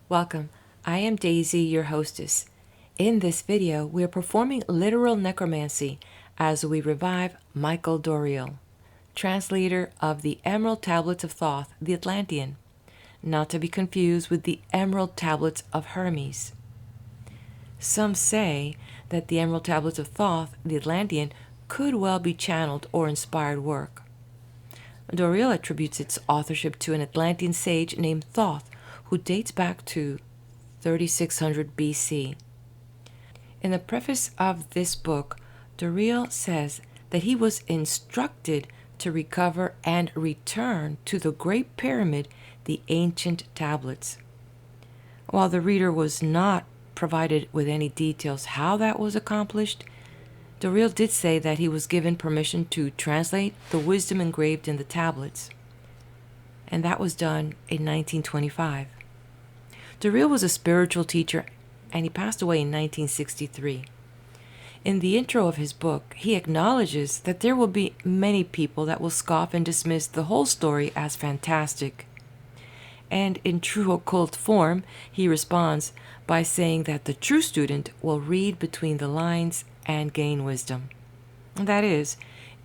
Welcome. I am Daisy, your hostess. In this video, we are performing literal necromancy as we revive Michael Doreal, translator of the Emerald Tablets of Thoth the Atlantean, not to be confused with the Emerald Tablets of Hermes. Some say that the Emerald Tablets of Thoth the Atlantean could well be channeled or inspired work. Doreal attributes its authorship to an Atlantean sage named Thoth, who dates back to 3600 BC. In the preface of this book, Doreal says that he was instructed to recover and return to the Great Pyramid the ancient tablets. While the reader was not provided with any details how that was accomplished, Doreal did say that he was given permission to translate the wisdom engraved in the tablets, and that was done in 1925. Doreal was a spiritual teacher, and he passed away in 1963. In the intro of his book, he acknowledges that there will be many people that will scoff and dismiss the whole story as fantastic. And in true occult form, he responds by saying that the true student will read between the lines and gain wisdom. That is,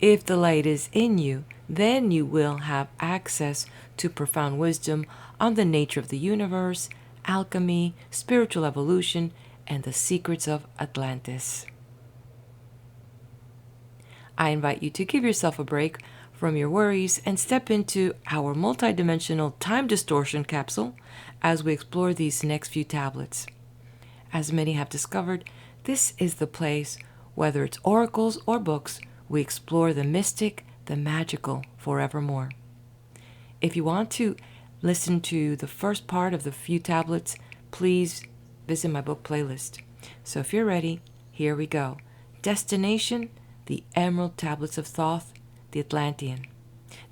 if the light is in you, then you will have access to profound wisdom on the nature of the universe, alchemy, spiritual evolution, and the secrets of Atlantis. I invite you to give yourself a break from your worries and step into our multidimensional time distortion capsule as we explore these next few tablets. As many have discovered, this is the place, whether it's oracles or books, we explore the mystic, the magical, forevermore. If you want to listen to the first part of the few tablets, please visit my book playlist. So if you're ready, here we go. Destination, the Emerald Tablets of Thoth the Atlantean.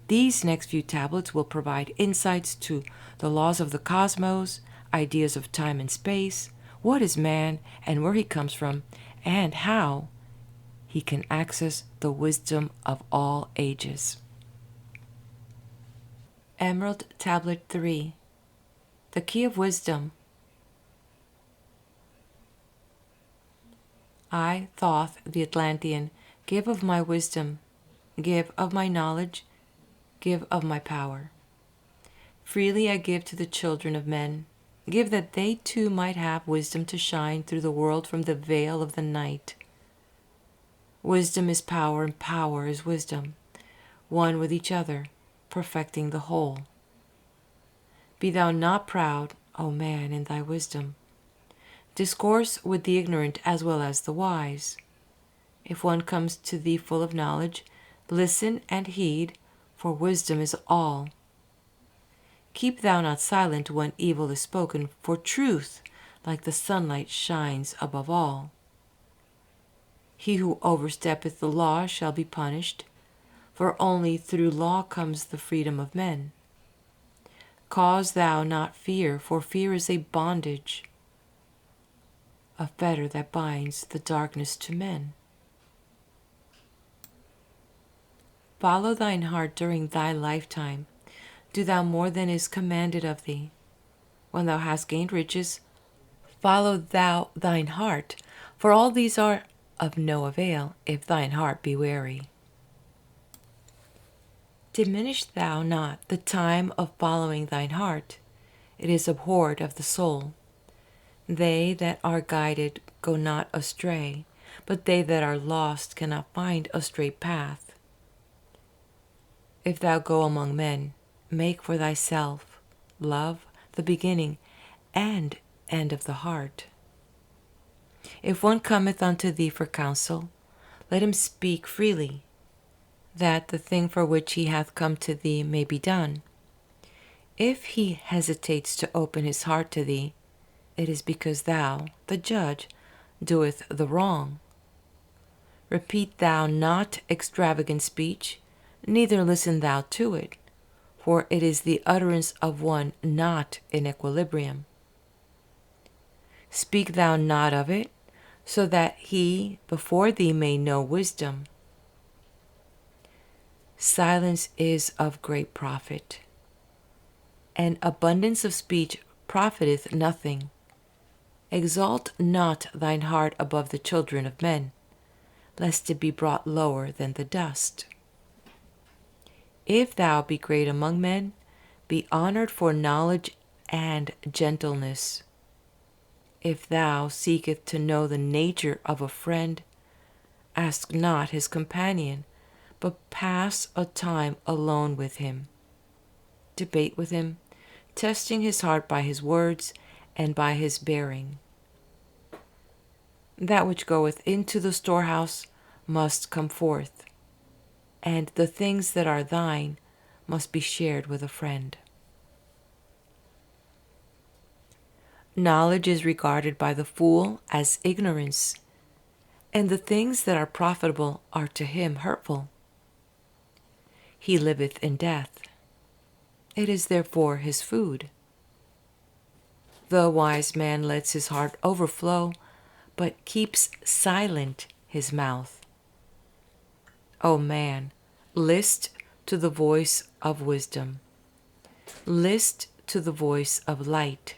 These next few tablets will provide insights to the laws of the cosmos, ideas of time and space, what is man and where he comes from, and how he can access the wisdom of all ages. Emerald Tablet 3, the Key of Wisdom. I, Thoth the Atlantean, give of my wisdom, give of my knowledge, give of my power. Freely I give to the children of men, give that they too might have wisdom to shine through the world from the veil of the night. Wisdom is power, and power is wisdom, one with each other, perfecting the whole. Be thou not proud, O man, in thy wisdom. Discourse with the ignorant as well as the wise. If one comes to thee full of knowledge, listen and heed, for wisdom is all. Keep thou not silent when evil is spoken, for truth, like the sunlight, shines above all. He who oversteppeth the law shall be punished, for only through law comes the freedom of men. Cause thou not fear, for fear is a bondage, a fetter that binds the darkness to men. Follow thine heart during thy lifetime. Do thou more than is commanded of thee. When thou hast gained riches, follow thou thine heart, for all these are of no avail if thine heart be weary. Diminish thou not the time of following thine heart. It is abhorred of the soul. They that are guided go not astray, but they that are lost cannot find a straight path. If thou go among men, make for thyself love the beginning and end of the heart. If one cometh unto thee for counsel, let him speak freely, that the thing for which he hath come to thee may be done. If he hesitates to open his heart to thee, it is because thou, the judge, doeth the wrong. Repeat thou not extravagant speech, neither listen thou to it, for it is the utterance of one not in equilibrium. Speak thou not of it, so that he before thee may know wisdom. Silence is of great profit. An abundance of speech profiteth nothing. Exalt not thine heart above the children of men, lest it be brought lower than the dust. If thou be great among men, be honored for knowledge and gentleness. If thou seekest to know the nature of a friend, ask not his companion, but pass a time alone with him. Debate with him, testing his heart by his words and by his bearing. That which goeth into the storehouse must come forth, and the things that are thine must be shared with a friend. Knowledge is regarded by the fool as ignorance, and the things that are profitable are to him hurtful. He liveth in death. It is therefore his food. The wise man lets his heart overflow, but keeps silent his mouth. O man, list to the voice of wisdom. List to the voice of light.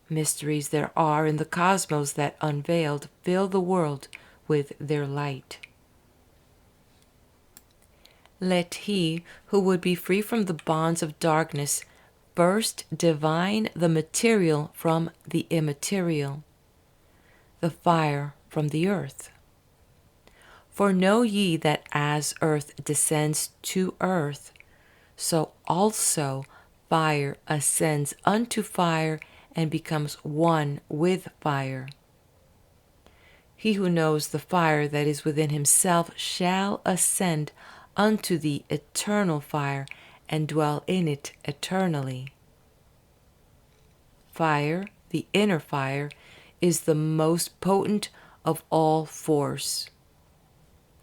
Mysteries there are in the cosmos that unveiled fill the world with their light. Let he who would be free from the bonds of darkness first divine the material from the immaterial, the fire from the earth. For know ye that as earth descends to earth, so also fire ascends unto fire and becomes one with fire. He who knows the fire that is within himself shall ascend unto the eternal fire and dwell in it eternally. Fire, the inner fire, is the most potent of all force,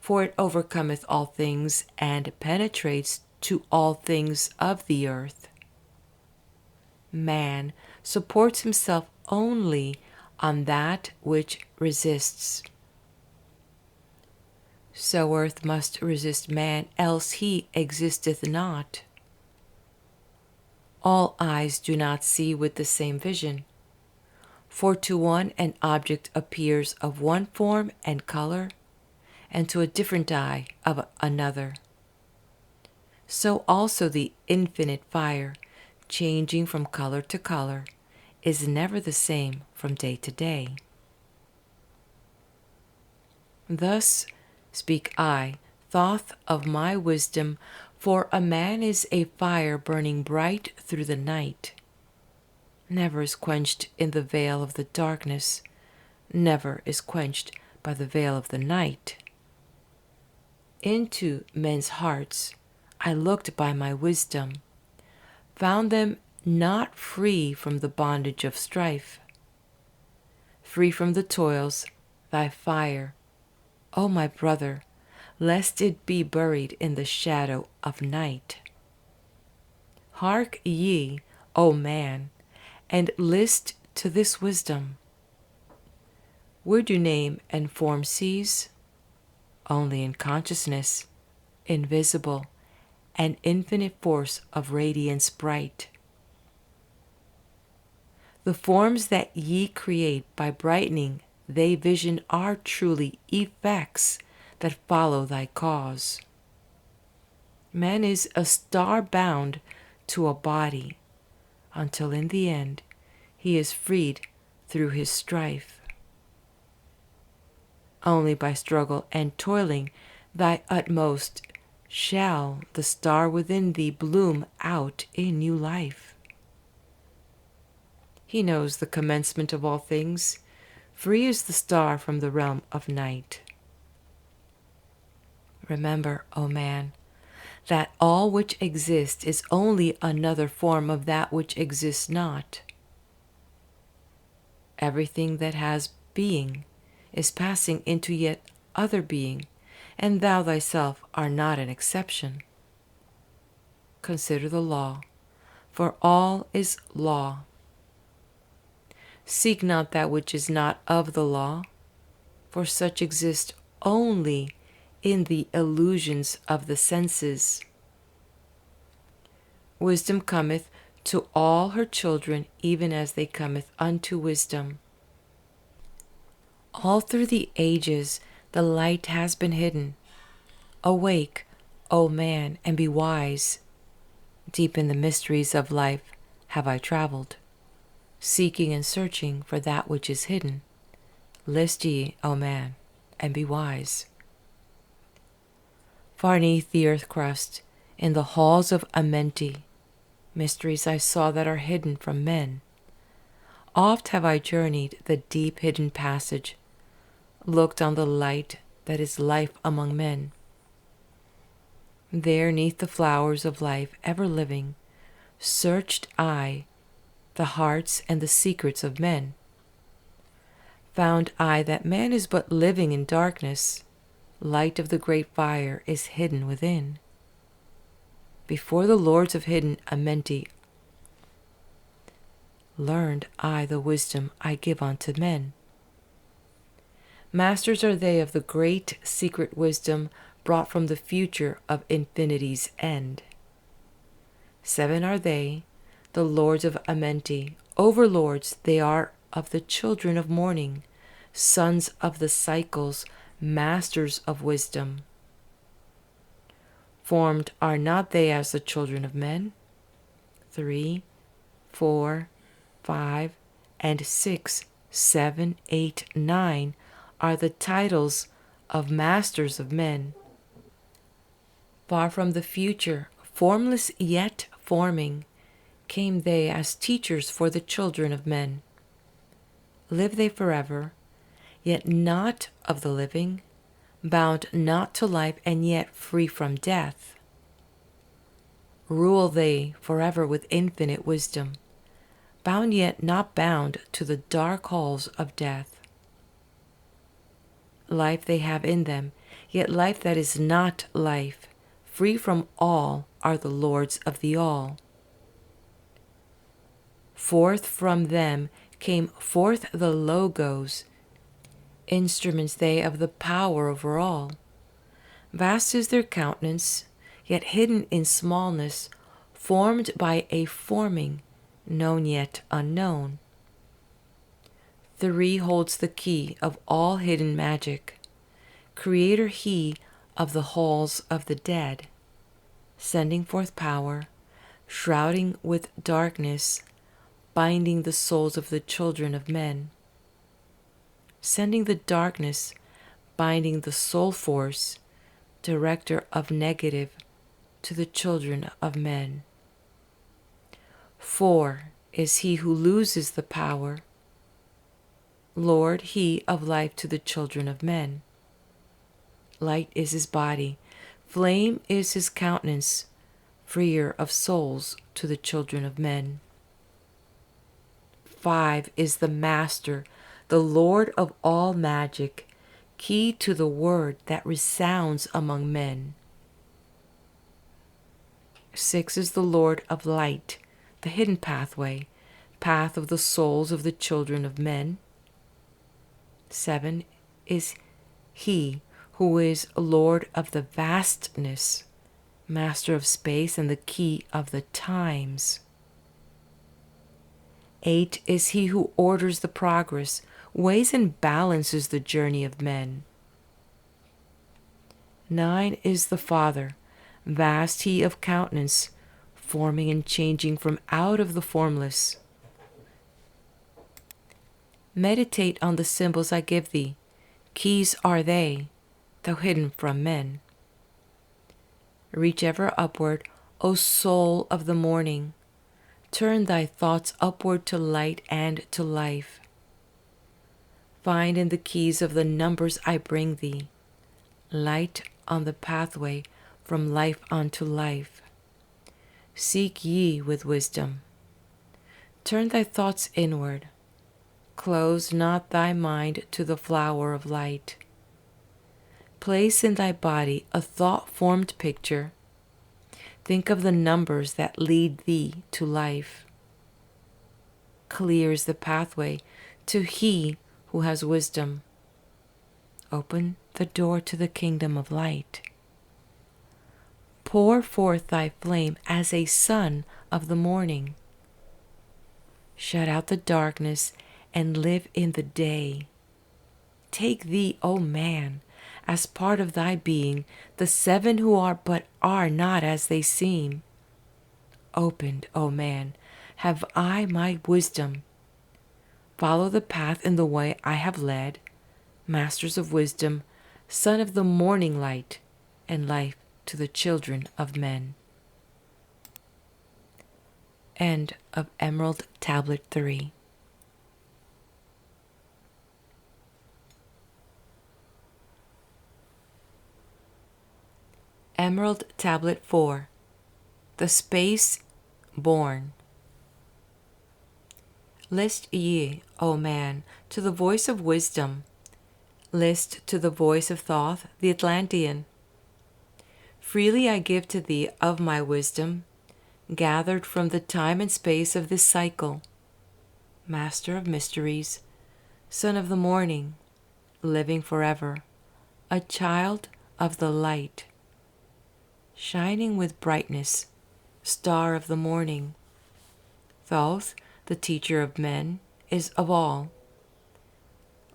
for it overcometh all things and penetrates to all things of the earth. Man supports himself only on that which resists. So earth must resist man, else he existeth not. All eyes do not see with the same vision, for to one an object appears of one form and color, and to a different eye of another. So also the infinite fire, changing from color to color, is never the same from day to day. Thus speak I, Thoth of my wisdom, for a man is a fire burning bright through the night. Never is quenched in the veil of the darkness, never is quenched by the veil of the night. Into men's hearts I looked by my wisdom, found them not free from the bondage of strife, free from the toils, thy fire, O my brother, lest it be buried in the shadow of night. Hark ye, O man, and list to this wisdom. Where do name and form cease? Only in consciousness, invisible, and infinite force of radiance bright. The forms that ye create by brightening they vision are truly effects that follow thy cause. Man is a star bound to a body, until in the end he is freed through his strife. Only by struggle and toiling thy utmost shall the star within thee bloom out in new life. He knows the commencement of all things, free is the star from the realm of night. Remember, O man, that all which exists is only another form of that which exists not. Everything that has being is passing into yet other being, and thou thyself art not an exception. Consider the law, for all is law. Seek not that which is not of the law, for such exist only in the illusions of the senses. Wisdom cometh to all her children, even as they cometh unto wisdom. All through the ages the light has been hidden. Awake, O man, and be wise. Deep in the mysteries of life have I traveled, seeking and searching for that which is hidden. List ye, O man, and be wise. Far 'neath the earth crust, in the halls of Amenti, mysteries I saw that are hidden from men. Oft have I journeyed the deep hidden passage, looked on the light that is life among men. There, 'neath the flowers of life ever living, searched I the hearts and the secrets of men. Found I that man is but living in darkness, light of the great fire is hidden within. Before the lords of hidden Amenti learned I the wisdom I give unto men. Masters are they of the great secret wisdom brought from the future of infinity's end. 7 are they, the lords of Amenti, overlords they are of the children of morning, sons of the cycles, masters of wisdom. Formed are not they as the children of men? 3, 4, 5, and 6, 7, 8, 9 are the titles of masters of men. Far from the future, formless yet forming, came they as teachers for the children of men. Live they forever, yet not of the living, bound not to life and yet free from death. Rule they forever with infinite wisdom, bound yet not bound to the dark halls of death. Life they have in them, yet life that is not life, free from all are the lords of the all. Forth from them came forth the Logos, instruments they of the power over all. Vast is their countenance, yet hidden in smallness, formed by a forming, known yet unknown. 3 holds the key of all hidden magic, creator he of the halls of the dead, sending forth power, shrouding with darkness, binding the souls of the children of men. Sending the darkness, binding the soul force, director of negative to the children of men. 4 is he who loses the power, Lord he of life to the children of men. Light is his body, flame is his countenance, freer of souls to the children of men. 5 is the master, the Lord of all magic, key to the word that resounds among men. 6 is the Lord of light, the hidden pathway, path of the souls of the children of men. 7 is he who is Lord of the vastness, master of space and the key of the times. 8 is he who orders the progress, weighs and balances the journey of men. 9 is the Father, vast he of countenance, forming and changing from out of the formless. Meditate on the symbols I give thee, keys are they, though hidden from men. Reach ever upward, O soul of the morning, turn thy thoughts upward to light and to life. Find in the keys of the numbers I bring thee, light on the pathway from life unto life. Seek ye with wisdom. Turn thy thoughts inward. Close not thy mind to the flower of light. Place in thy body a thought-formed picture. Think of the numbers that lead thee to life. Clear is the pathway to he who has wisdom. Open the door to the kingdom of light. Pour forth thy flame as a sun of the morning. Shut out the darkness and live in the day. Take thee, O man, as part of thy being, the seven who are but are not as they seem. Opened, O man, have I my wisdom. Follow the path in the way I have led, masters of wisdom, son of the morning light, and life to the children of men. End of Emerald Tablet 3. Emerald Tablet 4. The Space Born. List ye, O man, to the voice of wisdom. List to the voice of Thoth the Atlantean. Freely I give to thee of my wisdom, gathered from the time and space of this cycle. Master of mysteries, son of the morning, living forever, a child of the light, shining with brightness, star of the morning. Thoth, the teacher of men, is of all.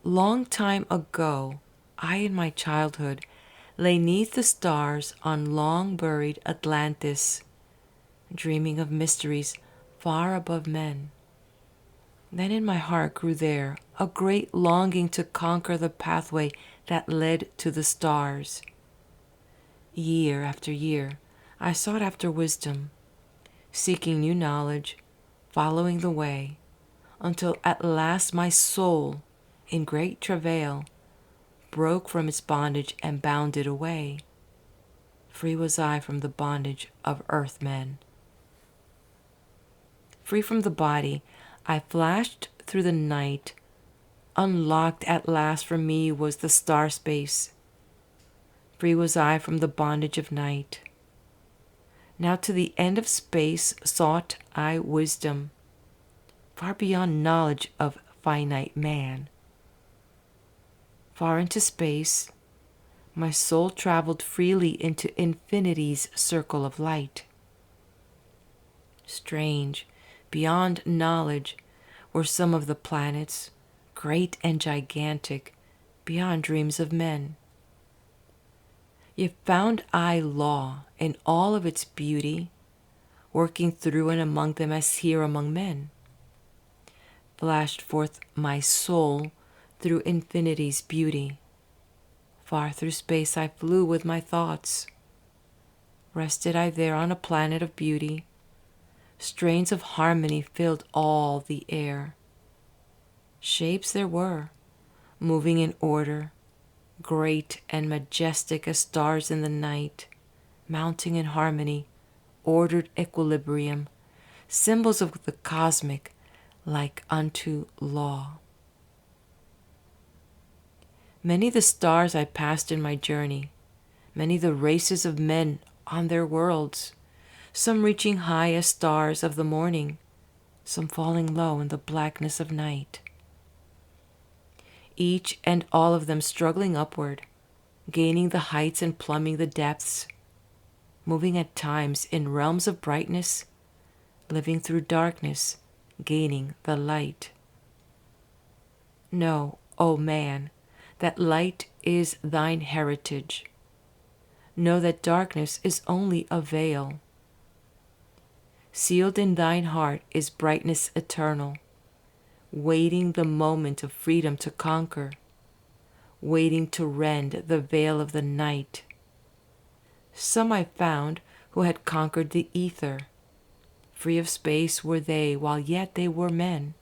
Long time ago, I in my childhood lay 'neath the stars on long-buried Atlantis, dreaming of mysteries far above men. Then in my heart grew there a great longing to conquer the pathway that led to the stars. Year after year, I sought after wisdom, seeking new knowledge, following the way, until at last my soul, in great travail, broke from its bondage and bounded away. Free was I from the bondage of earthmen. Free from the body, I flashed through the night. Unlocked at last for me was the star space. Free was I from the bondage of night. Now to the end of space sought I wisdom, far beyond knowledge of finite man. Far into space, my soul traveled freely into infinity's circle of light. Strange, beyond knowledge, were some of the planets, great and gigantic, beyond dreams of men. Yet found I law in all of its beauty, working through and among them as here among men. Flashed forth my soul through infinity's beauty. Far through space I flew with my thoughts. Rested I there on a planet of beauty. Strains of harmony filled all the air. Shapes there were, moving in order, great and majestic as stars in the night, mounting in harmony, ordered equilibrium, symbols of the cosmic, like unto law. Many the stars I passed in my journey, many the races of men on their worlds, some reaching high as stars of the morning, some falling low in the blackness of night. Each and all of them struggling upward, gaining the heights and plumbing the depths, moving at times in realms of brightness, living through darkness, gaining the light. Know, O man, that light is thine heritage. Know that darkness is only a veil. Sealed in thine heart is brightness eternal, waiting the moment of freedom to conquer, waiting to rend the veil of the night. Some I found who had conquered the ether. Free of space were they while yet they were men.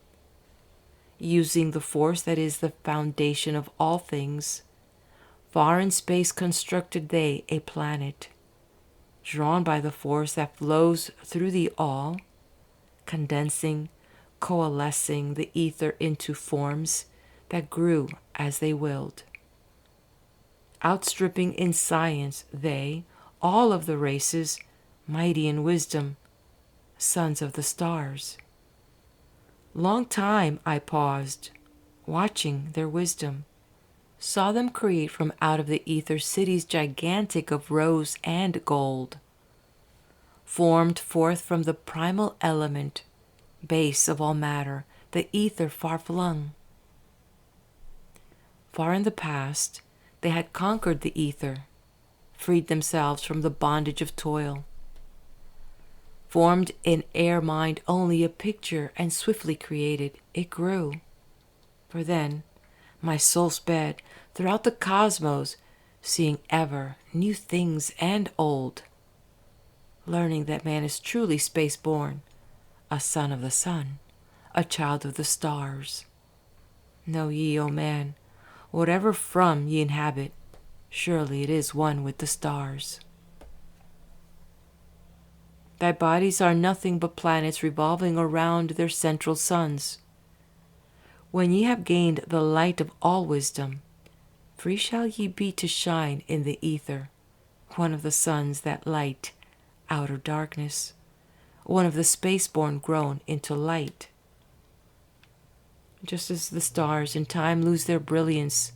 Using the force that is the foundation of all things, far in space constructed they a planet, drawn by the force that flows through the all, condensing, coalescing the ether into forms that grew as they willed. Outstripping in science they, all of the races, mighty in wisdom, sons of the stars. Long time I paused, watching their wisdom, saw them create from out of the ether cities gigantic of rose and gold, formed forth from the primal element, base of all matter, the ether far flung. Far in the past, they had conquered the ether, freed themselves from the bondage of toil, formed in air mind only a picture, and swiftly created, it grew. For then my soul sped throughout the cosmos, seeing ever new things and old, learning that man is truly space-born, a son of the sun, a child of the stars. Know ye, O man, whatever from ye inhabit, surely it is one with the stars. Thy bodies are nothing but planets revolving around their central suns. When ye have gained the light of all wisdom, free shall ye be to shine in the ether, one of the suns that light outer darkness, one of the space-born grown into light. Just as the stars in time lose their brilliance,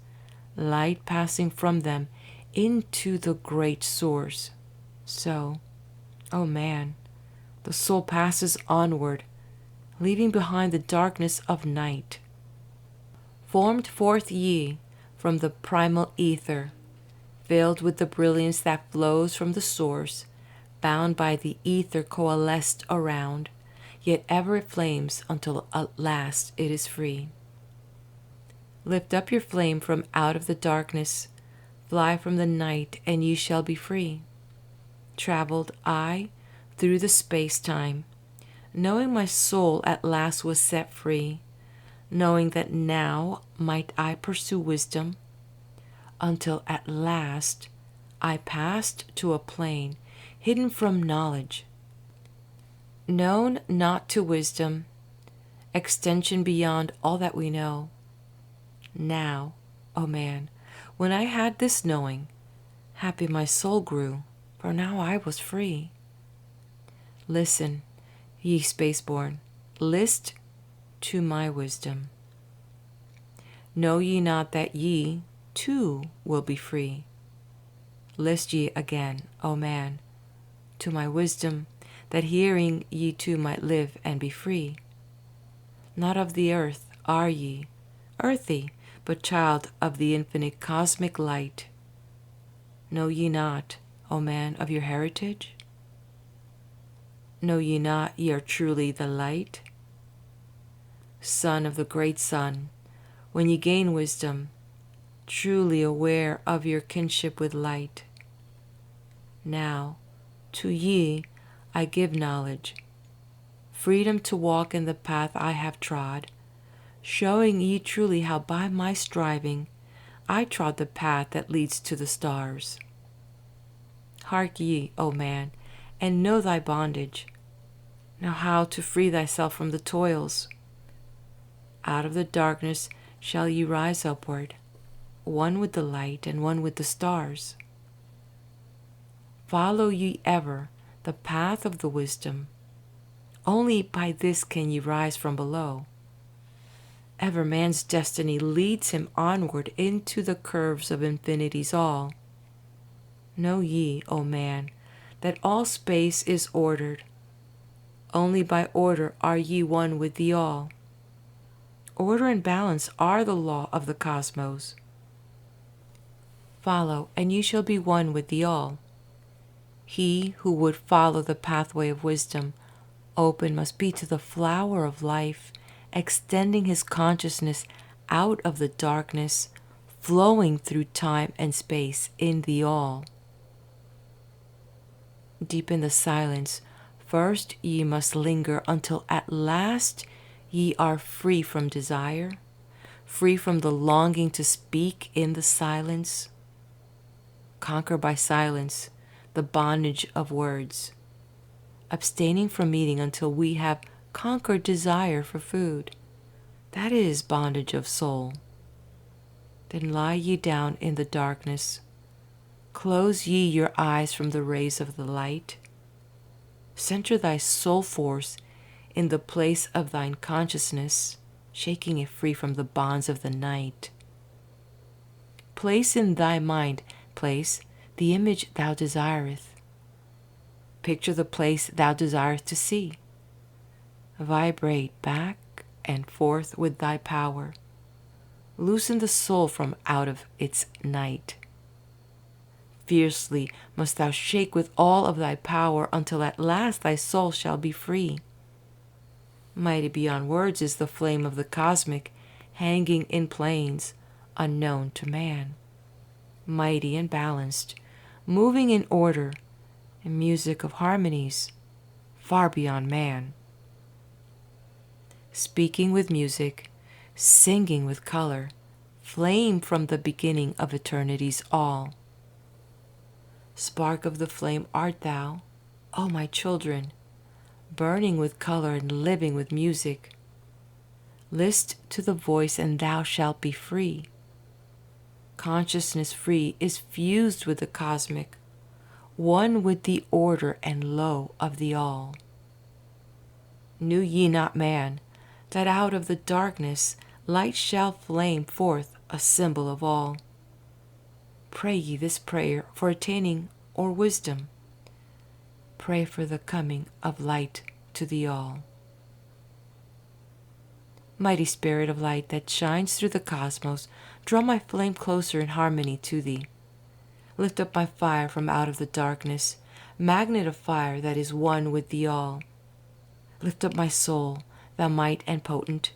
light passing from them into the great source, so, O man, the soul passes onward, leaving behind the darkness of night. Formed forth ye from the primal ether, filled with the brilliance that flows from the source, bound by the ether coalesced around, yet ever it flames until at last it is free. Lift up your flame from out of the darkness, fly from the night, and ye shall be free. Traveled I through the space-time, knowing my soul at last was set free, knowing that now might I pursue wisdom, until at last I passed to a plane hidden from knowledge, known not to wisdom, extension beyond all that we know. Now, O man, when I had this knowing, happy my soul grew, for now I was free. Listen, ye spaceborn, list to my wisdom. Know ye not that ye, too, will be free? List ye again, O man, to my wisdom, that hearing ye too might live and be free. Not of the earth are ye, earthy, but child of the infinite cosmic light. Know ye not, O man, of your heritage? Know ye not ye are truly the light? Son of the great sun, when ye gain wisdom, truly aware of your kinship with light. Now, to ye I give knowledge, freedom to walk in the path I have trod, showing ye truly how by my striving I trod the path that leads to the stars. Hark ye, O man, and know thy bondage. Know how to free thyself from the toils. Out of the darkness shall ye rise upward, one with the light and one with the stars. Follow ye ever the path of the wisdom. Only by this can ye rise from below. Ever man's destiny leads him onward into the curves of infinity's all. Know ye, O man, that all space is ordered. Only by order are ye one with the all. Order and balance are the law of the cosmos. Follow, and ye shall be one with the all. He who would follow the pathway of wisdom, open must be to the flower of life, extending his consciousness out of the darkness, flowing through time and space in the all. Deep in the silence, first ye must linger until at last ye are free from desire, free from the longing to speak in the silence. Conquer by silence the bondage of words, abstaining from eating until we have conquered desire for food. That is bondage of soul. Then lie ye down in the darkness. Close ye your eyes from the rays of the light. Center thy soul force in the place of thine consciousness, shaking it free from the bonds of the night. Place in thy mind, the image thou desireth. Picture the place thou desireth to see. Vibrate back and forth with thy power. Loosen the soul from out of its night. Fiercely must thou shake with all of thy power until at last thy soul shall be free. Mighty beyond words is the flame of the cosmic, hanging in plains unknown to man. Mighty and balanced, moving in order, and music of harmonies far beyond man. Speaking with music, singing with color, flame from the beginning of eternity's all. Spark of the flame art thou, O my children, burning with color and living with music. List to the voice and thou shalt be free. Consciousness free is fused with the cosmic, one with the order and lo of the all. Knew ye not, man, that out of the darkness light shall flame forth, a symbol of all? Pray ye this prayer for attaining or wisdom. Pray for the coming of light to the all. Mighty spirit of light that shines through the cosmos, draw my flame closer in harmony to thee. Lift up my fire from out of the darkness, magnet of fire that is one with thee all. Lift up my soul, thou might and potent,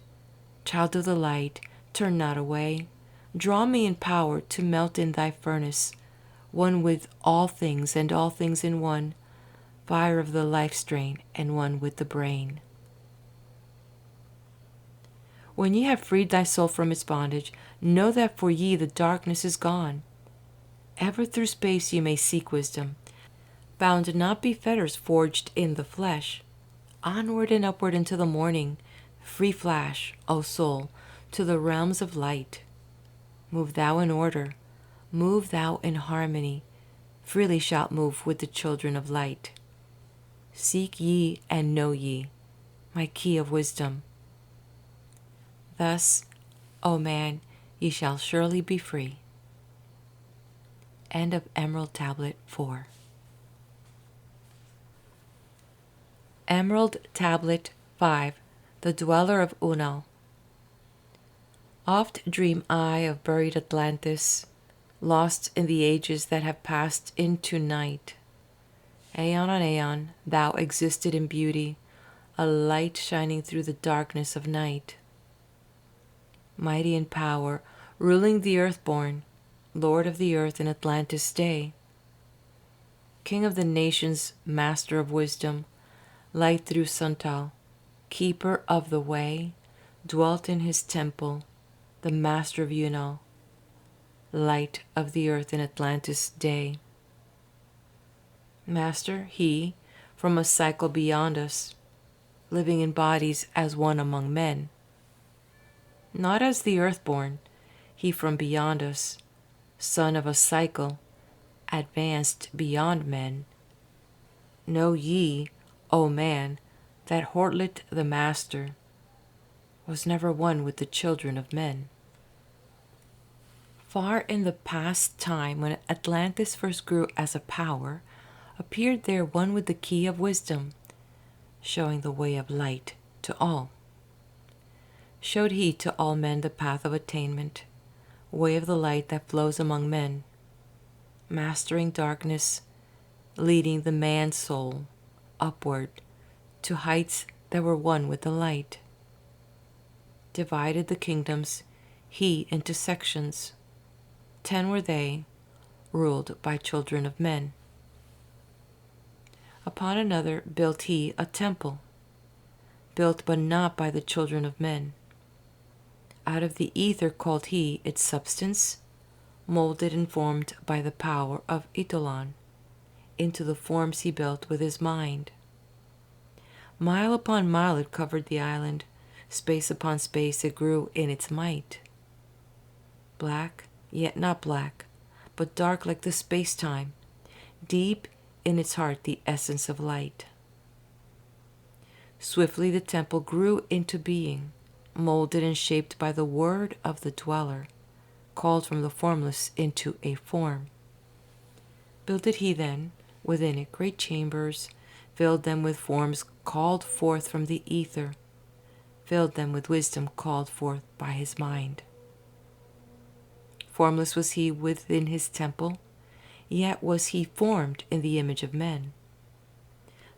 child of the light, turn not away. Draw me in power to melt in thy furnace, one with all things and all things in one, fire of the life strain and one with the brain. When ye have freed thy soul from its bondage, know that for ye the darkness is gone. Ever through space ye may seek wisdom, bound not be fetters forged in the flesh. Onward and upward into the morning, free flash, O soul, to the realms of light. Move thou in order, move thou in harmony, freely shalt move with the children of light. Seek ye and know ye, my key of wisdom. Thus, O man, ye shall surely be free. End of Emerald Tablet 4. Emerald Tablet 5, The Dweller of Unal. Oft dream I of buried Atlantis, lost in the ages that have passed into night. Aeon on aeon thou existed in beauty, a light shining through the darkness of night. Mighty in power, ruling the earthborn, Lord of the earth in Atlantis' day. King of the nations, master of wisdom, light through Suntal, keeper of the way, dwelt in his temple, the master of Unal, light of the earth in Atlantis' day. Master, he, from a cycle beyond us, living in bodies as one among men. Not as the earthborn, he from beyond us, son of a cycle, advanced beyond men. Know ye, O man, that Hortlet the master was never one with the children of men. Far in the past time, when Atlantis first grew as a power, appeared there one with the key of wisdom, showing the way of light to all. Showed he to all men the path of attainment, way of the light that flows among men, mastering darkness, leading the man's soul upward to heights that were one with the light. Divided the kingdoms he into sections. 10 were they, ruled by children of men. Upon another built he a temple, built but not by the children of men. Out of the ether called he its substance, molded and formed by the power of Eidolon, into the forms he built with his mind. Mile upon mile it covered the island, space upon space it grew in its might. Black, yet not black, but dark like the space-time, deep in its heart the essence of light. Swiftly the temple grew into being, molded and shaped by the word of the dweller, called from the formless into a form. Built it he then, within it great chambers, filled them with forms called forth from the ether, filled them with wisdom called forth by his mind. Formless was he within his temple, yet was he formed in the image of men.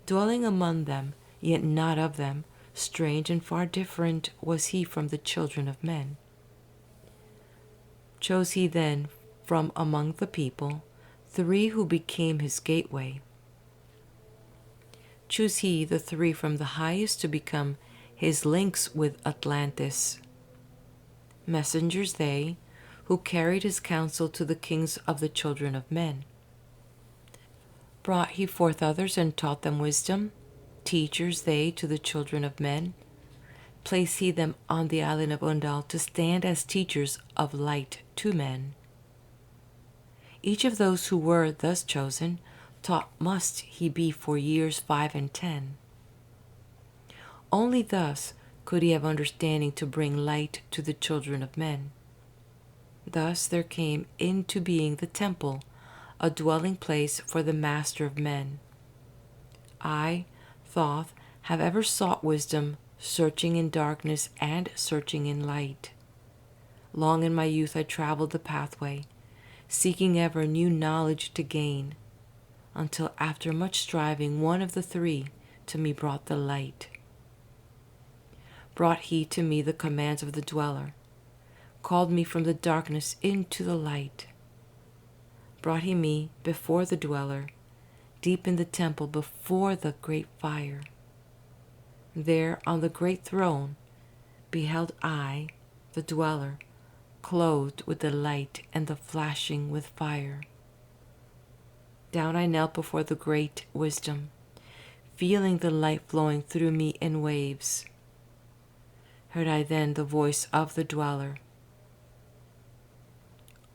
Dwelling among them, yet not of them, strange and far different was he from the children of men. Chose he then from among the people 3 who became his gateway. Choose he the 3 from the highest to become his links with Atlantis. Messengers they, who carried his counsel to the kings of the children of men. Brought he forth others and taught them wisdom, teachers they to the children of men. Placed he them on the island of Unal to stand as teachers of light to men. Each of those who were thus chosen, taught must he be for years 5 and 10. Only thus could he have understanding to bring light to the children of men. Thus there came into being the temple, a dwelling place for the master of men. I, Thoth, have ever sought wisdom, searching in darkness and searching in light. Long in my youth I traveled the pathway, seeking ever new knowledge to gain, until after much striving one of the 3 to me brought the light. Brought he to me the commands of the dweller, called me from the darkness into the light. Brought he me before the dweller, deep in the temple before the great fire. There on the great throne beheld I, the dweller, clothed with the light and the flashing with fire. Down I knelt before the great wisdom, feeling the light flowing through me in waves. Heard I then the voice of the dweller.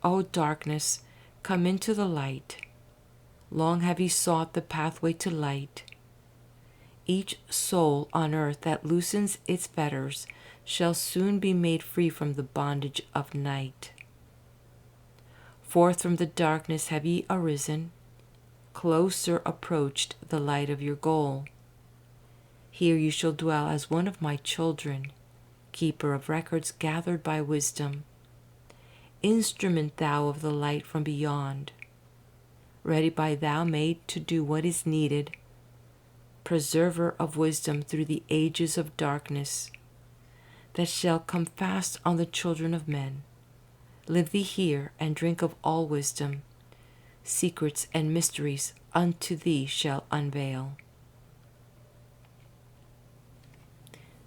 O darkness, come into the light. Long have ye sought the pathway to light. Each soul on earth that loosens its fetters shall soon be made free from the bondage of night. Forth from the darkness have ye arisen, closer approached the light of your goal. Here you shall dwell as one of my children, keeper of records gathered by wisdom, instrument thou of the light from beyond, ready by thou made to do what is needed, preserver of wisdom through the ages of darkness, that shall come fast on the children of men. Live thee here and drink of all wisdom, secrets and mysteries unto thee shall unveil.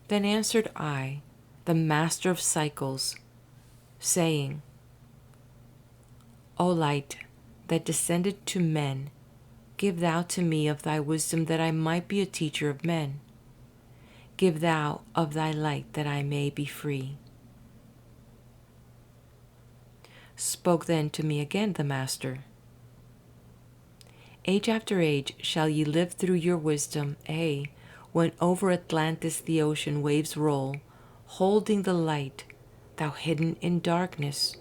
Then answered I, the master of cycles, saying, O light that descended to men, give thou to me of thy wisdom that I might be a teacher of men. Give thou of thy light that I may be free. Spoke then to me again the master. Age after age shall ye live through your wisdom, when over Atlantis the ocean waves roll, holding the light, thou hidden in darkness,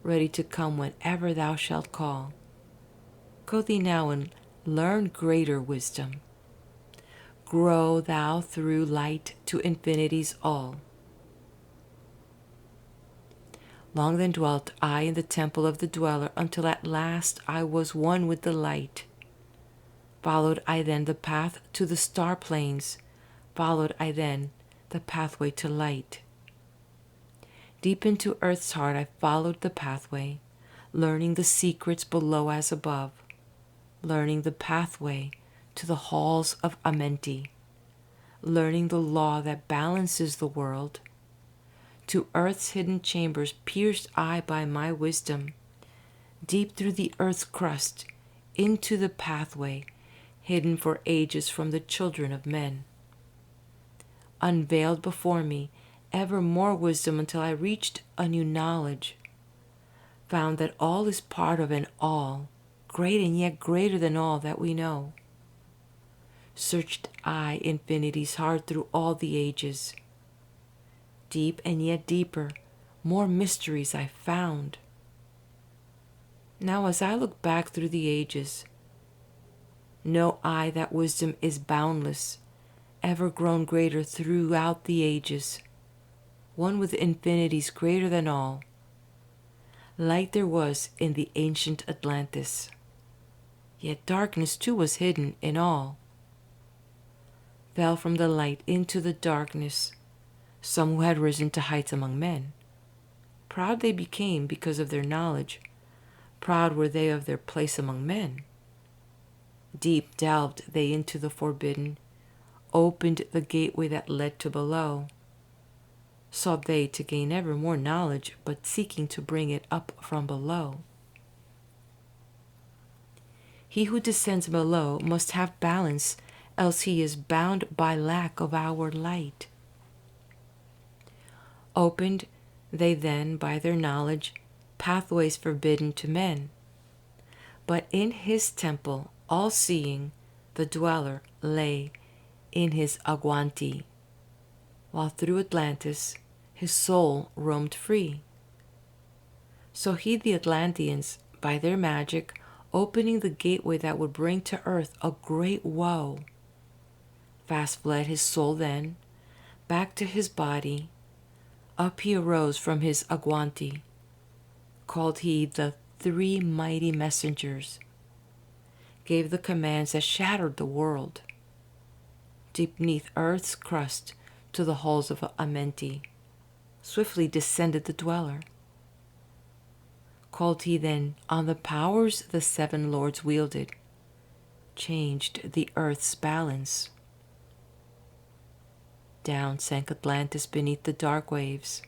ready to come whenever thou shalt call. Go thee now and learn greater wisdom. Grow thou through light to infinities all. Long then dwelt I in the temple of the dweller, until at last I was one with the light. Followed I then the path to the star plains, followed I then the pathway to light. Deep into earth's heart I followed the pathway, learning the secrets below as above, learning the pathway to the halls of Amenti, learning the law that balances the world. To earth's hidden chambers pierced I by my wisdom, deep through the earth's crust, into the pathway, hidden for ages from the children of men. Unveiled before me ever more wisdom until I reached a new knowledge, found that all is part of an all, great and yet greater than all that we know. Searched I infinity's heart through all the ages. Deep and yet deeper, more mysteries I found. Now as I look back through the ages, know I that wisdom is boundless, ever grown greater throughout the ages, one with infinities greater than all. Light there was in the ancient Atlantis, yet darkness too was hidden in all. Fell from the light into the darkness some who had risen to heights among men. Proud they became because of their knowledge, proud were they of their place among men. Deep delved they into the forbidden, opened the gateway that led to below. Sought they to gain ever more knowledge, but seeking to bring it up from below. He who descends below must have balance, else he is bound by lack of our light. Opened they then by their knowledge pathways forbidden to men. But in his temple, all-seeing, the dweller lay in his aguanti, while through Atlantis his soul roamed free. So he the Atlanteans, by their magic, opening the gateway that would bring to earth a great woe, fast fled his soul then, back to his body. Up he arose from his aguanti, called he the 3 mighty messengers, gave the commands that shattered the world. Deep neath earth's crust to the halls of Amenti, swiftly descended the dweller. Called he then on the powers the 7 lords wielded, changed the earth's balance. Down sank Atlantis beneath the dark waves,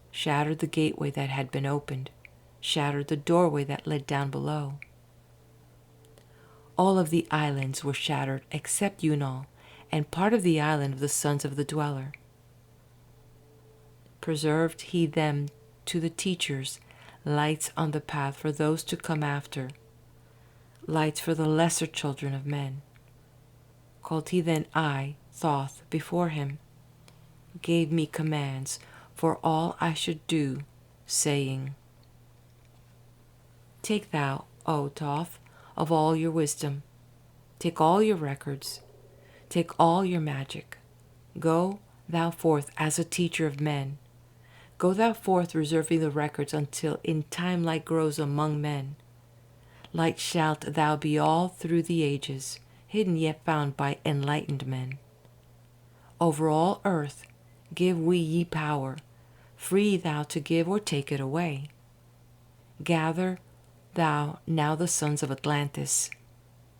shattered the gateway that had been opened, shattered the doorway that led down below. All of the islands were shattered except Unal and part of the island of the sons of the dweller. Preserved he them to the teachers, lights on the path for those to come after, lights for the lesser children of men. Called he then I, Thoth, before him, gave me commands for all I should do, saying, Take thou, O Thoth, of all your wisdom, take all your records, take all your magic. Go thou forth as a teacher of men. Go thou forth reserving the records until in time light grows among men. Light shalt thou be all through the ages, hidden yet found by enlightened men. Over all earth give we ye power, free thou to give or take it away. Gather thou now the sons of Atlantis,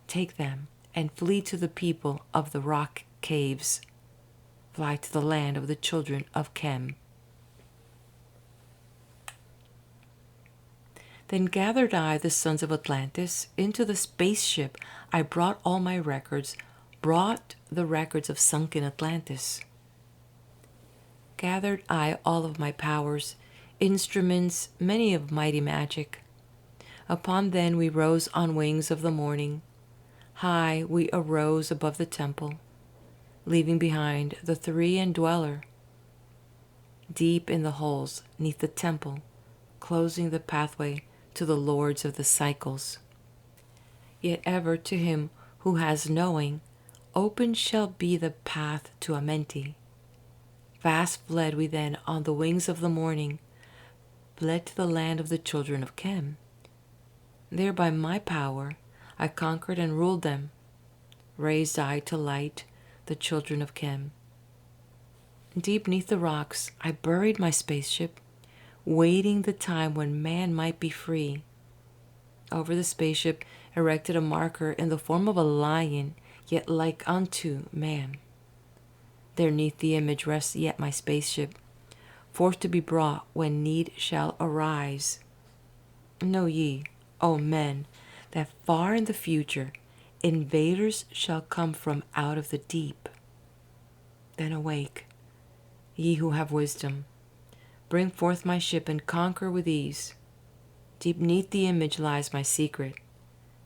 take them and flee to the people of the rock caves, fly to the land of the children of Chem. Then gathered I the sons of Atlantis into the spaceship. I brought all my records, brought the records of sunken Atlantis. Gathered I all of my powers, instruments, many of mighty magic. Upon then we rose on wings of the morning. High we arose above the temple, leaving behind the 3 and dweller. Deep in the halls neath the temple, closing the pathway to the lords of the cycles. Yet ever to him who has knowing, open shall be the path to Amenti. Fast fled we then on the wings of the morning, fled to the land of the children of Chem. There by my power I conquered and ruled them, raised I to light the children of Chem. Deep neath the rocks I buried my spaceship, waiting the time when man might be free. Over the spaceship erected a marker in the form of a lion, yet like unto man. There neath the image rests yet my spaceship, forth to be brought when need shall arise. Know ye, O men, that far in the future invaders shall come from out of the deep. Then awake, ye who have wisdom, bring forth my ship and conquer with ease. Deep neath the image lies my secret.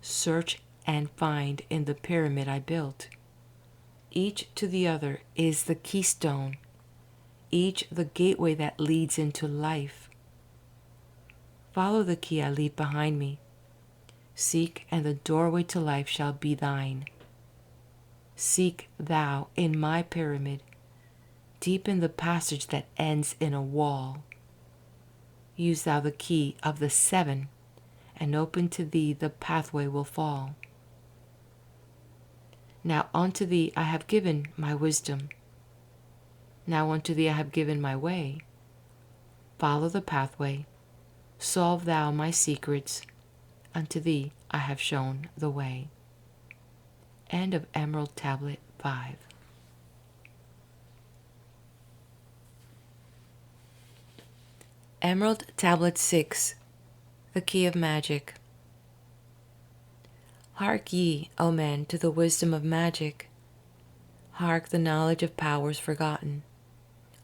Search and find in the pyramid I built. Each to the other is the keystone, each the gateway that leads into life. Follow the key I leave behind me. Seek, and the doorway to life shall be thine. Seek thou in my pyramid, deep in the passage that ends in a wall. Use thou the key of the 7, and open to thee the pathway will fall. Now unto thee I have given my wisdom. Now unto thee I have given my way. Follow the pathway. Solve thou my secrets. Unto thee I have shown the way. End of Emerald Tablet 5. Emerald Tablet 6. The Key of Magic. Hark ye, O men, to the wisdom of magic. Hark the knowledge of powers forgotten.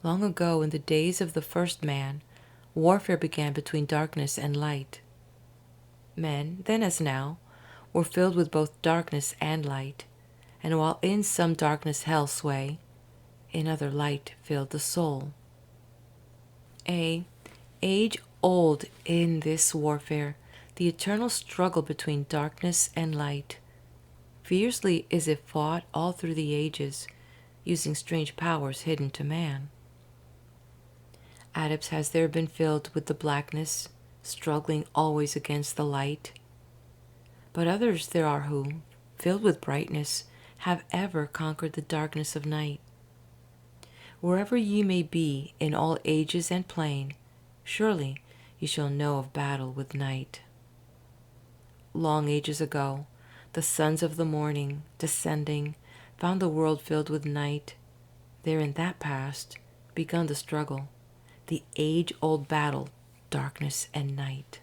Long ago, in the days of the first man, warfare began between darkness and light. Men, then as now, were filled with both darkness and light, and while in some darkness held sway, in other light filled the soul. Age old in this warfare, the eternal struggle between darkness and light. Fiercely is it fought all through the ages, using strange powers hidden to man. Adepts has there been filled with the blackness, struggling always against the light. But others there are who, filled with brightness, have ever conquered the darkness of night. Wherever ye may be in all ages and plain, surely ye shall know of battle with night. Long ages ago, the sons of the morning, descending, found the world filled with night. There in that past begun the struggle, the age-old battle, darkness and night.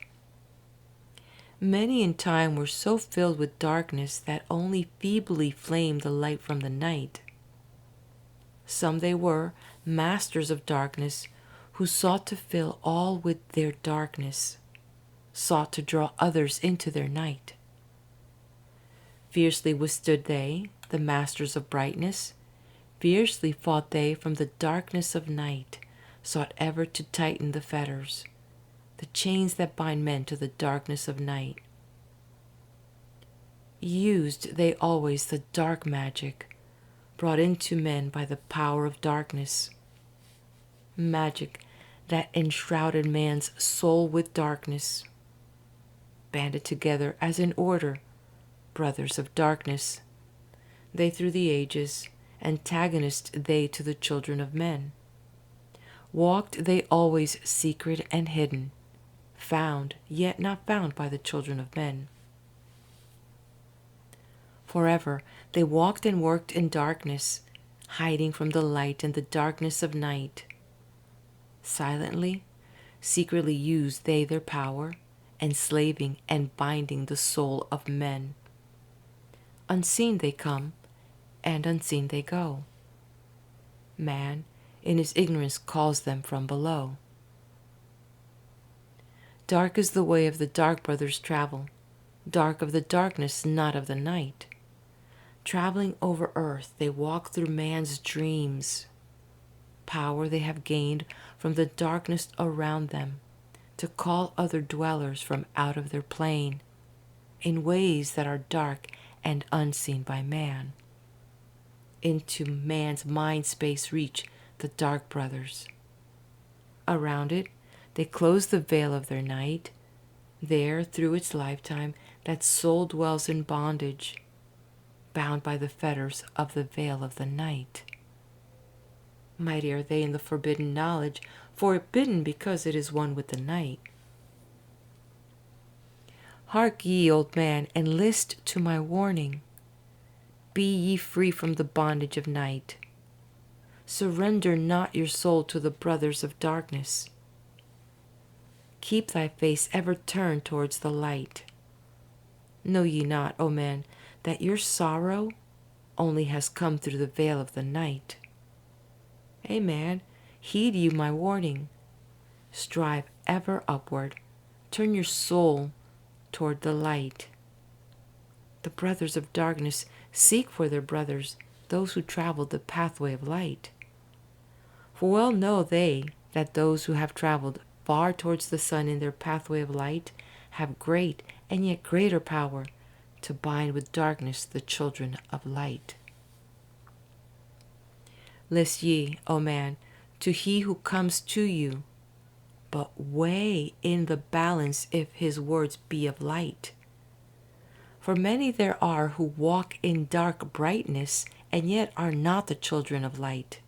Many in time were so filled with darkness that only feebly flamed the light from the night. Some they were, masters of darkness, who sought to fill all with their darkness, sought to draw others into their night. Fiercely withstood they, the masters of brightness, fiercely fought they from the darkness of night, sought ever to tighten the fetters, the chains that bind men to the darkness of night. Used they always the dark magic, brought into men by the power of darkness, magic that enshrouded man's soul with darkness. Banded together as in order, brothers of darkness, they through the ages, antagonists they to the children of men. Walked they always secret and hidden, found yet not found by the children of men. Forever they walked and worked in darkness, hiding from the light in the darkness of night. Silently, secretly used they their power, enslaving and binding the soul of men. Unseen they come, and unseen they go. Man, in his ignorance, calls them from below. Dark is the way of the dark brothers travel, dark of the darkness, not of the night. Traveling over earth, they walk through man's dreams. Power they have gained from the darkness around them, to call other dwellers from out of their plane, in ways that are dark and unseen by man. Into man's mind space reach the dark brothers. Around it, they close the veil of their night. There, through its lifetime, that soul dwells in bondage, bound by the fetters of the veil of the night. Mighty are they in the forbidden knowledge, forbidden because it is one with the night. Hark ye, old man, and list to my warning. Be ye free from the bondage of night. Surrender not your soul to the brothers of darkness. Keep thy face ever turned towards the light. Know ye not, O men, that your sorrow only has come through the veil of the night? Hey man, heed you my warning. Strive ever upward. Turn your soul toward the light. The brothers of darkness seek for their brothers, those who traveled the pathway of light. For well know they that those who have traveled far towards the sun in their pathway of light have great and yet greater power to bind with darkness the children of light. List ye, O man, to he who comes to you, but weigh in the balance if his words be of light. For many there are who walk in dark brightness, and yet are not the children of light.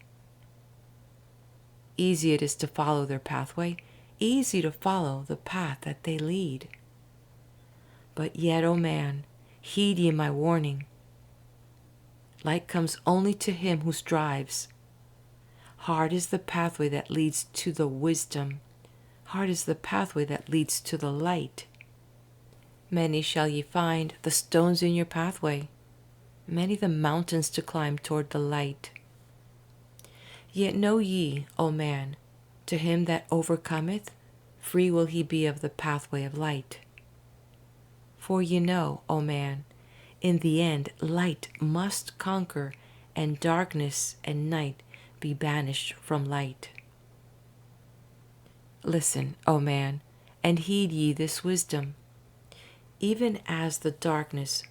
Easy it is to follow their pathway, easy to follow the path that they lead. But yet, O man, heed ye my warning. Light comes only to him who strives. Hard is the pathway that leads to the wisdom. Hard is the pathway that leads to the light. Many shall ye find the stones in your pathway, many the mountains to climb toward the light. Yet know ye, O man, to him that overcometh, free will he be of the pathway of light. For ye know, O man, in the end light must conquer, and darkness and night be banished from light. Listen, O man, and heed ye this wisdom. Even as the darkness,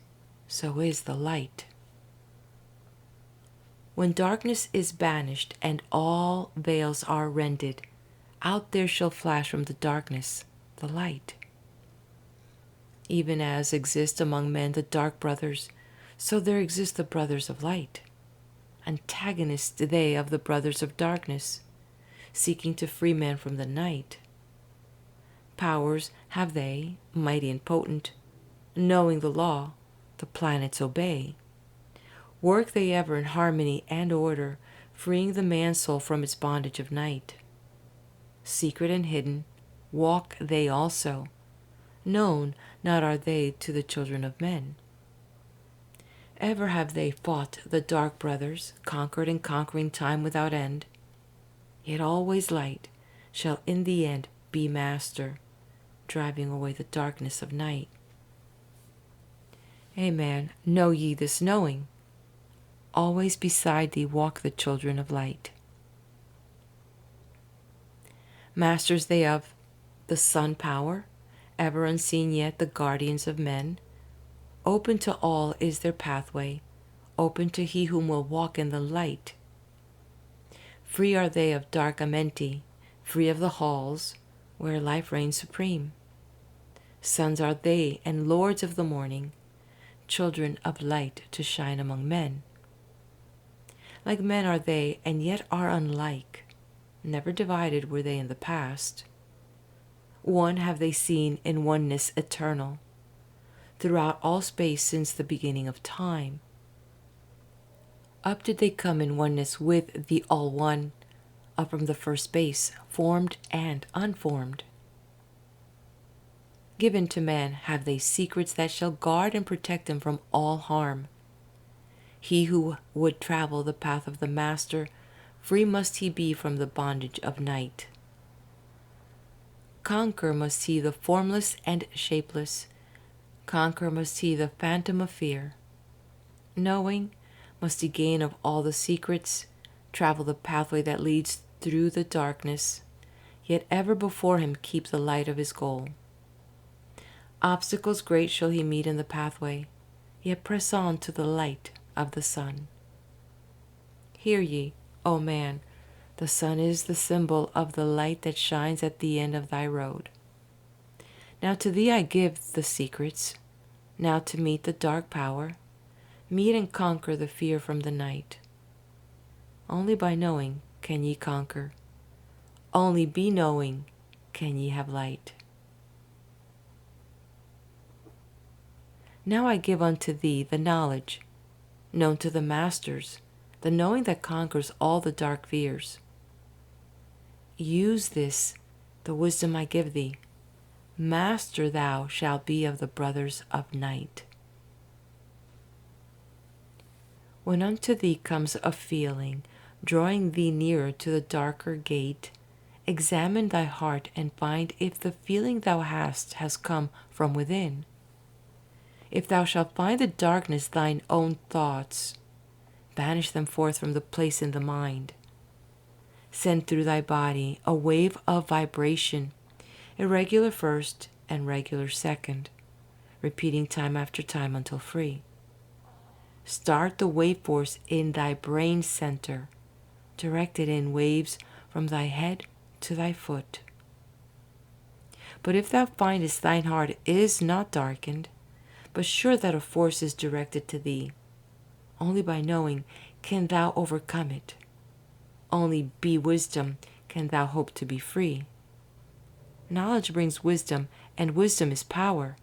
so is the light. When darkness is banished and all veils are rended, out there shall flash from the darkness the light. Even as exist among men the dark brothers, so there exist the brothers of light. Antagonists they of the brothers of darkness, seeking to free men from the night. Powers have they, mighty and potent, knowing the law, the planets obey. Work they ever in harmony and order, freeing the man-soul from its bondage of night. Secret and hidden, walk they also. Known not are they to the children of men. Ever have they fought the dark brothers, conquered and conquering time without end. Yet always light shall in the end be master, driving away the darkness of night. Amen. Know ye this knowing. Always beside thee walk the children of light. Masters they of the sun power, ever unseen yet the guardians of men. Open to all is their pathway, open to he whom will walk in the light. Free are they of dark Amenti, free of the halls where life reigns supreme. Sons are they and lords of the morning, children of light to shine among men. Like men are they, and yet are unlike. Never divided were they in the past. One have they seen in oneness eternal, throughout all space since the beginning of time. Up did they come in oneness with the All-One, up from the first space, formed and unformed. Given to man have they secrets that shall guard and protect them from all harm. He who would travel the path of the Master, free must he be from the bondage of night. Conquer must he the formless and shapeless, conquer must he the phantom of fear. Knowing must he gain of all the secrets, travel the pathway that leads through the darkness, yet ever before him keep the light of his goal. Obstacles great shall he meet in the pathway, yet press on to the light of the sun. Hear ye, O man, the sun is the symbol of the light that shines at the end of thy road. Now to thee I give the secrets, now to meet the dark power, meet and conquer the fear from the night. Only by knowing can ye conquer, only be knowing can ye have light. Now I give unto thee the knowledge, known to the masters, the knowing that conquers all the dark fears. Use this, the wisdom I give thee. Master thou shalt be of the brothers of night. When unto thee comes a feeling, drawing thee nearer to the darker gate, examine thy heart and find if the feeling thou hast has come from within. If thou shalt find the darkness thine own thoughts, banish them forth from the place in the mind. Send through thy body a wave of vibration, irregular first and regular second, repeating time after time until free. Start the wave force in thy brain center, directed in waves from thy head to thy foot. But if thou findest thine heart is not darkened, but sure that a force is directed to thee, only by knowing can thou overcome it. Only be wisdom can thou hope to be free. Knowledge brings wisdom, and wisdom is power.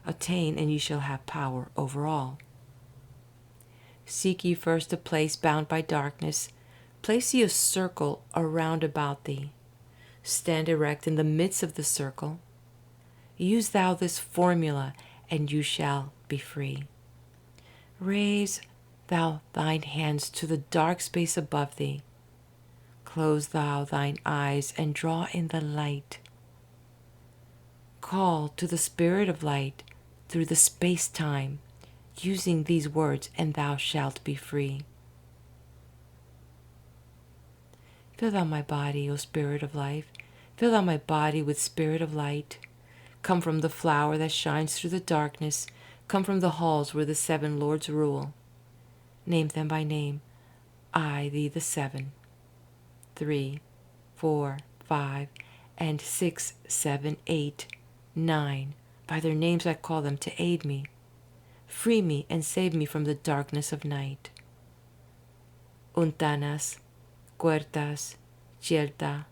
Attain, and ye shall have power over all. Seek ye first a place bound by darkness. Place ye a circle around about thee. Stand erect in the midst of the circle. Use thou this formula, and you shall be free. Raise thou thine hands to the dark space above thee. Close thou thine eyes and draw in the light. Call to the Spirit of light through the space-time, using these words, and thou shalt be free. Fill thou my body, O Spirit of life. Fill thou my body with Spirit of light. Come from the flower that shines through the darkness. Come from the halls where the 7 lords rule. Name them by name. I thee the 7. 3, 4, 5, and 6, 7, 8, 9. By their names I call them to aid me. Free me and save me from the darkness of night. Untanas, Cuertas, Chielta,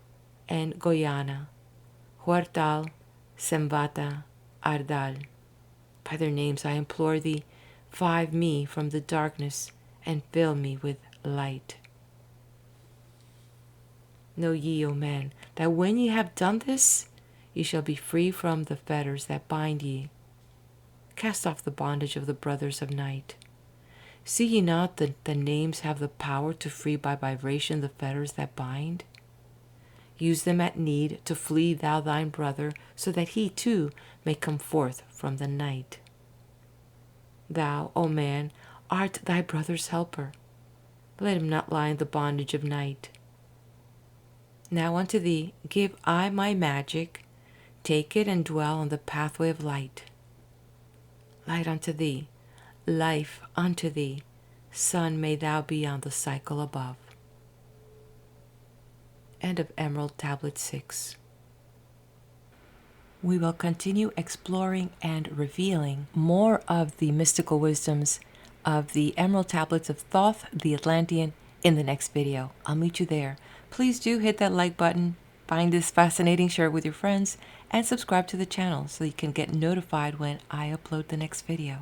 and Goyana, Huertal, Sembata, Ardal. By their names I implore thee, five me from the darkness, and fill me with light. Know ye, O men, that when ye have done this, ye shall be free from the fetters that bind ye. Cast off the bondage of the brothers of night. See ye not that the names have the power to free by vibration the fetters that bind? Use them at need to flee thou thine brother, so that he too may come forth from the night. Thou, O man, art thy brother's helper. Let him not lie in the bondage of night. Now unto thee give I my magic. Take it and dwell on the pathway of light. Light unto thee, life unto thee, sun may thou be on the cycle above. End of Emerald Tablet 6. We will continue exploring and revealing more of the mystical wisdoms of the Emerald Tablets of Thoth the Atlantean in the next video. I'll meet you there. Please do hit that like button, find this fascinating, share it with your friends, and subscribe to the channel so you can get notified when I upload the next video.